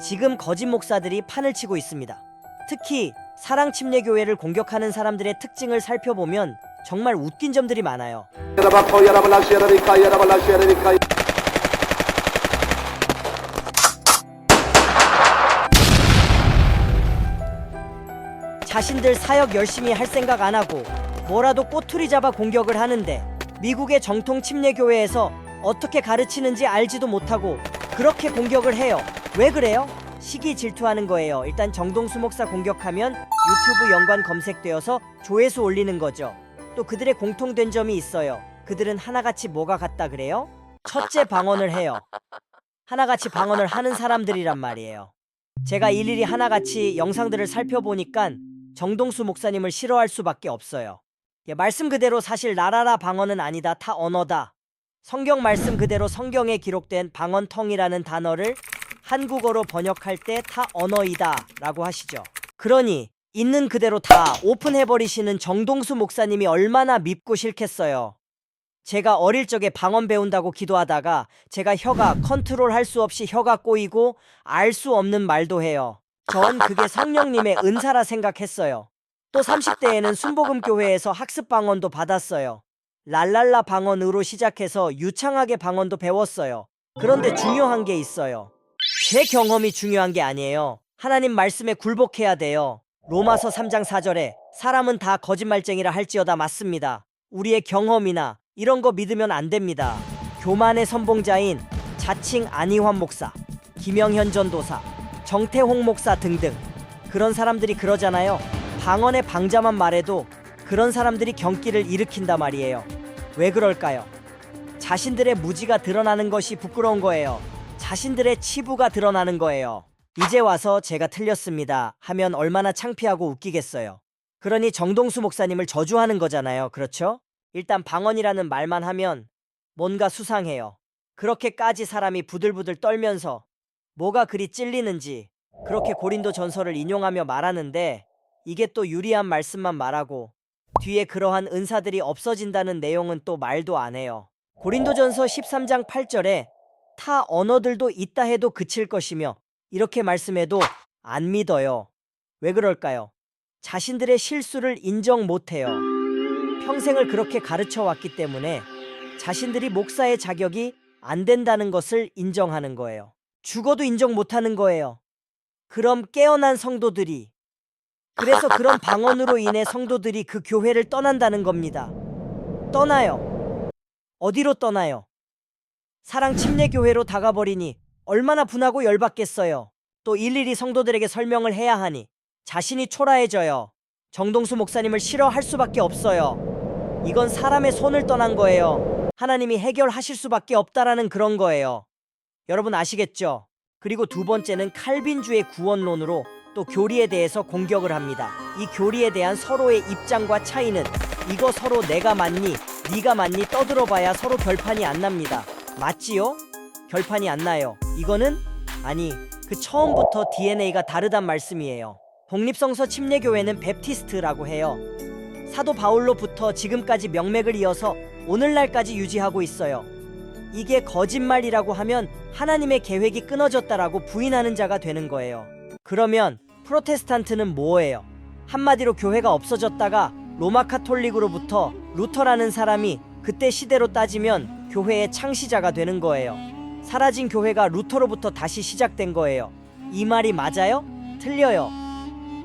지금 거짓 목사들이 판을 치고 있습니다. 특히 사랑침례교회를 공격하는 사람들의 특징을 살펴보면 정말 웃긴 점들이 많아요. 자신들 사역 열심히 할 생각 안 하고 뭐라도 꼬투리 잡아 공격을 하는데 미국의 정통 침례교회에서 어떻게 가르치는지 알지도 못하고 그렇게 공격을 해요. 왜 그래요? 시기 질투하는 거예요. 일단 정동수 목사 공격하면 유튜브 연관 검색되어서 조회수 올리는 거죠. 또 그들의 공통된 점이 있어요. 그들은 하나같이 뭐가 같다 그래요? 첫째 방언을 해요. 하나같이 방언을 하는 사람들이란 말이에요. 제가 일일이 하나같이 영상들을 살펴보니까 정동수 목사님을 싫어할 수밖에 없어요. 말씀 그대로 사실 나라라 방언은 아니다. 타 언어다. 성경 말씀 그대로 성경에 기록된 방언텅이라는 단어를 한국어로 번역할 때 타 언어이다 라고 하시죠. 그러니 있는 그대로 다 오픈해버리시는 정동수 목사님이 얼마나 밉고 싫겠어요. 제가 어릴 적에 방언 배운다고 기도하다가 제가 혀가 컨트롤할 수 없이 혀가 꼬이고 알 수 없는 말도 해요. 전 그게 성령님의 은사라 생각했어요. 또 30대에는 순복음교회에서 학습 방언도 받았어요. 랄랄라 방언으로 시작해서 유창하게 방언도 배웠어요. 그런데 중요한 게 있어요. 제 경험이 중요한 게 아니에요. 하나님 말씀에 굴복해야 돼요. 로마서 3장 4절에 사람은 다 거짓말쟁이라 할지어다 맞습니다. 우리의 경험이나 이런 거 믿으면 안 됩니다. 교만의 선봉자인 자칭 안희환 목사, 김영현 전도사, 정태홍 목사 등등 그런 사람들이 그러잖아요. 방언의 방자만 말해도 그런 사람들이 경기를 일으킨단 말이에요. 왜 그럴까요? 자신들의 무지가 드러나는 것이 부끄러운 거예요. 자신들의 치부가 드러나는 거예요. 이제 와서 제가 틀렸습니다 하면 얼마나 창피하고 웃기겠어요. 그러니 정동수 목사님을 저주하는 거잖아요. 그렇죠? 일단 방언이라는 말만 하면 뭔가 수상해요. 그렇게까지 사람이 부들부들 떨면서 뭐가 그리 찔리는지 그렇게 고린도 전서를 인용하며 말하는데 이게 또 유리한 말씀만 말하고 뒤에 그러한 은사들이 없어진다는 내용은 또 말도 안 해요. 고린도전서 13장 8절에 타 언어들도 있다 해도 그칠 것이며 이렇게 말씀해도 안 믿어요. 왜 그럴까요? 자신들의 실수를 인정 못해요. 평생을 그렇게 가르쳐 왔기 때문에 자신들이 목사의 자격이 안 된다는 것을 인정하는 거예요. 죽어도 인정 못하는 거예요. 그럼 깨어난 성도들이 그래서 그런 방언으로 인해 성도들이 그 교회를 떠난다는 겁니다. 떠나요. 어디로 떠나요? 사랑침례교회로 다가버리니 얼마나 분하고 열받겠어요. 또 일일이 성도들에게 설명을 해야 하니 자신이 초라해져요. 정동수 목사님을 싫어할 수밖에 없어요. 이건 사람의 손을 떠난 거예요. 하나님이 해결하실 수밖에 없다라는 그런 거예요. 여러분 아시겠죠? 그리고 두 번째는 칼빈주의 구원론으로 또 교리에 대해서 공격을 합니다. 이 교리에 대한 서로의 입장과 차이는 이거 서로 내가 맞니 네가 맞니 떠들어봐야 서로 결판이 안 납니다. 맞지요? 결판이 안 나요. 이거는 아니 그 처음부터 DNA가 다르단 말씀이에요. 독립성서 침례교회는 베프티스트라고 해요. 사도 바울로부터 지금까지 명맥을 이어서 오늘날까지 유지하고 있어요. 이게 거짓말이라고 하면 하나님의 계획이 끊어졌다라고 부인하는 자가 되는 거예요. 그러면 프로테스탄트는 뭐예요? 한마디로 교회가 없어졌다가 로마 카톨릭으로부터 루터라는 사람이 그때 시대로 따지면 교회의 창시자가 되는 거예요. 사라진 교회가 루터로부터 다시 시작된 거예요. 이 말이 맞아요? 틀려요.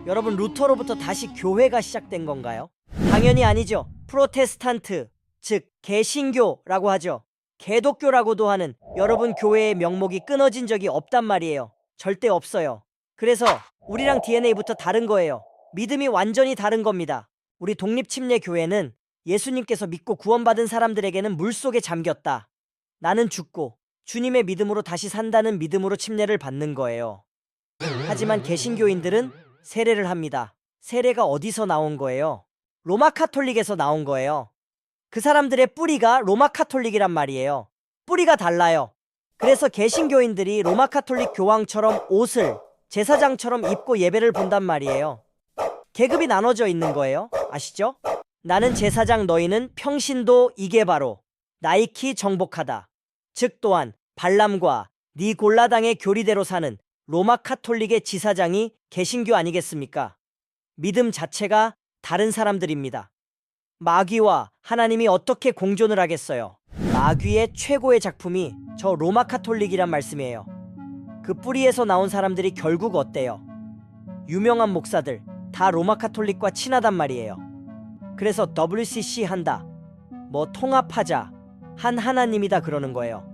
여러분 루터로부터 다시 교회가 시작된 건가요? 당연히 아니죠. 프로테스탄트, 즉 개신교라고 하죠. 개독교라고도 하는 여러분 교회의 명목이 끊어진 적이 없단 말이에요. 절대 없어요. 그래서 우리랑 DNA부터 다른 거예요. 믿음이 완전히 다른 겁니다. 우리 독립침례교회는 예수님께서 믿고 구원받은 사람들에게는 물속에 잠겼다. 나는 죽고 주님의 믿음으로 다시 산다는 믿음으로 침례를 받는 거예요. 하지만 개신교인들은 세례를 합니다. 세례가 어디서 나온 거예요? 로마 카톨릭에서 나온 거예요. 그 사람들의 뿌리가 로마 카톨릭이란 말이에요. 뿌리가 달라요. 그래서 개신교인들이 로마 카톨릭 교황처럼 옷을 제사장처럼 입고 예배를 본단 말이에요. 계급이 나눠져 있는 거예요. 아시죠? 나는 제사장 너희는 평신도 이게 바로 나이키 정복하다. 즉 또한 발람과 니골라당의 교리대로 사는 로마 카톨릭의 지사장이 개신교 아니겠습니까? 믿음 자체가 다른 사람들입니다. 마귀와 하나님이 어떻게 공존을 하겠어요? 마귀의 최고의 작품이 저 로마 카톨릭이란 말씀이에요. 그 뿌리에서 나온 사람들이 결국 어때요? 유명한 목사들 다 로마 카톨릭과 친하단 말이에요. 그래서 WCC 한다, 뭐 통합하자, 한 하나님이다 그러는 거예요.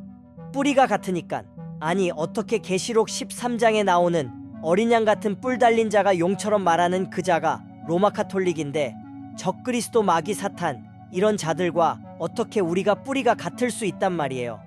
뿌리가 같으니까. 아니 어떻게 계시록 13장에 나오는 어린 양 같은 뿔 달린 자가 용처럼 말하는 그 자가 로마 카톨릭인데, 적그리스도 마귀 사탄 이런 자들과 어떻게 우리가 뿌리가 같을 수 있단 말이에요.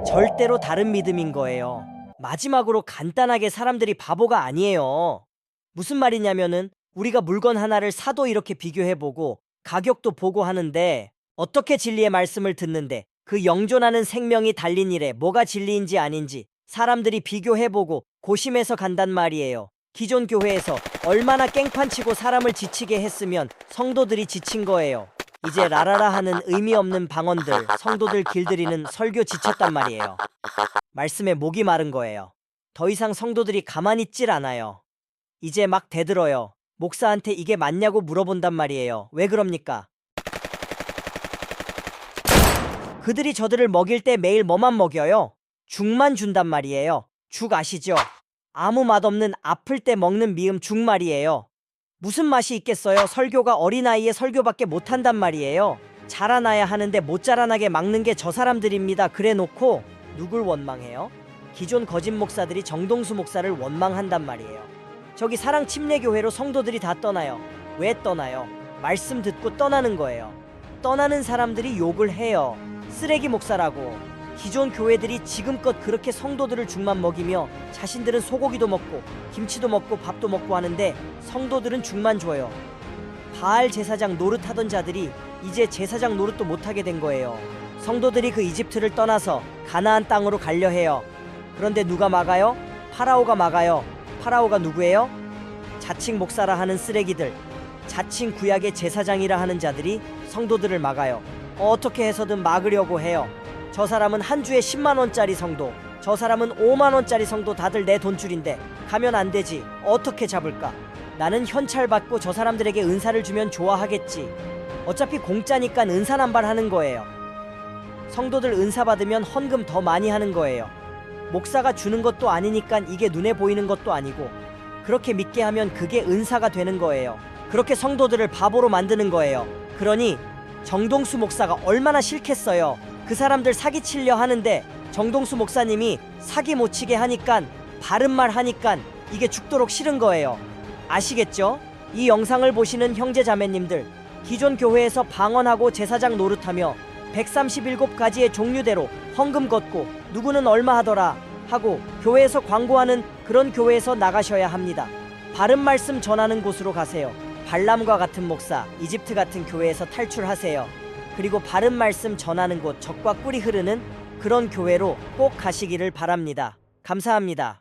절대로 다른 믿음인 거예요. 마지막으로 간단하게 사람들이 바보가 아니에요. 무슨 말이냐면은 우리가 물건 하나를 사도 이렇게 비교해보고 가격도 보고 하는데, 어떻게 진리의 말씀을 듣는데 그 영존하는 생명이 달린 일에 뭐가 진리인지 아닌지 사람들이 비교해보고 고심해서 간단 말이에요. 기존 교회에서 얼마나 깽판치고 사람을 지치게 했으면 성도들이 지친 거예요. 이제 라라라 하는 의미 없는 방언들, 성도들 길들이는 설교 지쳤단 말이에요. 말씀에 목이 마른 거예요. 더 이상 성도들이 가만히 있질 않아요. 이제 막 대들어요. 목사한테 이게 맞냐고 물어본단 말이에요. 왜 그럽니까? 그들이 저들을 먹일 때 매일 뭐만 먹여요? 죽만 준단 말이에요. 죽 아시죠? 아무 맛없는 아플 때 먹는 미음 죽 말이에요. 무슨 맛이 있겠어요? 설교가 어린아이의 설교밖에 못한단 말이에요. 자라나야 하는데 못 자라나게 막는 게 저 사람들입니다. 그래 놓고 누굴 원망해요? 기존 거짓 목사들이 정동수 목사를 원망한단 말이에요. 저기 사랑 침례교회로 성도들이 다 떠나요. 왜 떠나요? 말씀 듣고 떠나는 거예요. 떠나는 사람들이 욕을 해요. 쓰레기 목사라고. 기존 교회들이 지금껏 그렇게 성도들을 죽만 먹이며 자신들은 소고기도 먹고 김치도 먹고 밥도 먹고 하는데 성도들은 죽만 줘요. 바알 제사장 노릇하던 자들이 이제 제사장 노릇도 못하게 된 거예요. 성도들이 그 이집트를 떠나서 가나안 땅으로 가려 해요. 그런데 누가 막아요? 파라오가 막아요. 파라오가 누구예요? 자칭 목사라 하는 쓰레기들, 자칭 구약의 제사장이라 하는 자들이 성도들을 막아요. 어떻게 해서든 막으려고 해요. 저 사람은 한 주에 10만원짜리 성도, 저 사람은 5만원짜리 성도, 다들 내 돈줄인데 가면 안 되지. 어떻게 잡을까? 나는 현찰 받고 저 사람들에게 은사를 주면 좋아하겠지. 어차피 공짜니까 은사 남발하는 거예요. 성도들 은사 받으면 헌금 더 많이 하는 거예요. 목사가 주는 것도 아니니까 이게 눈에 보이는 것도 아니고, 그렇게 믿게 하면 그게 은사가 되는 거예요. 그렇게 성도들을 바보로 만드는 거예요. 그러니 정동수 목사가 얼마나 싫겠어요. 그 사람들 사기치려 하는데 정동수 목사님이 사기 못 치게 하니까, 바른 말 하니까 이게 죽도록 싫은 거예요. 아시겠죠? 이 영상을 보시는 형제자매님들, 기존 교회에서 방언하고 제사장 노릇하며 137가지의 종류대로 헌금 걷고 누구는 얼마 하더라 하고 교회에서 광고하는 그런 교회에서 나가셔야 합니다. 바른 말씀 전하는 곳으로 가세요. 발람과 같은 목사, 이집트 같은 교회에서 탈출하세요. 그리고 바른 말씀 전하는 곳, 적과 꿀이 흐르는 그런 교회로 꼭 가시기를 바랍니다. 감사합니다.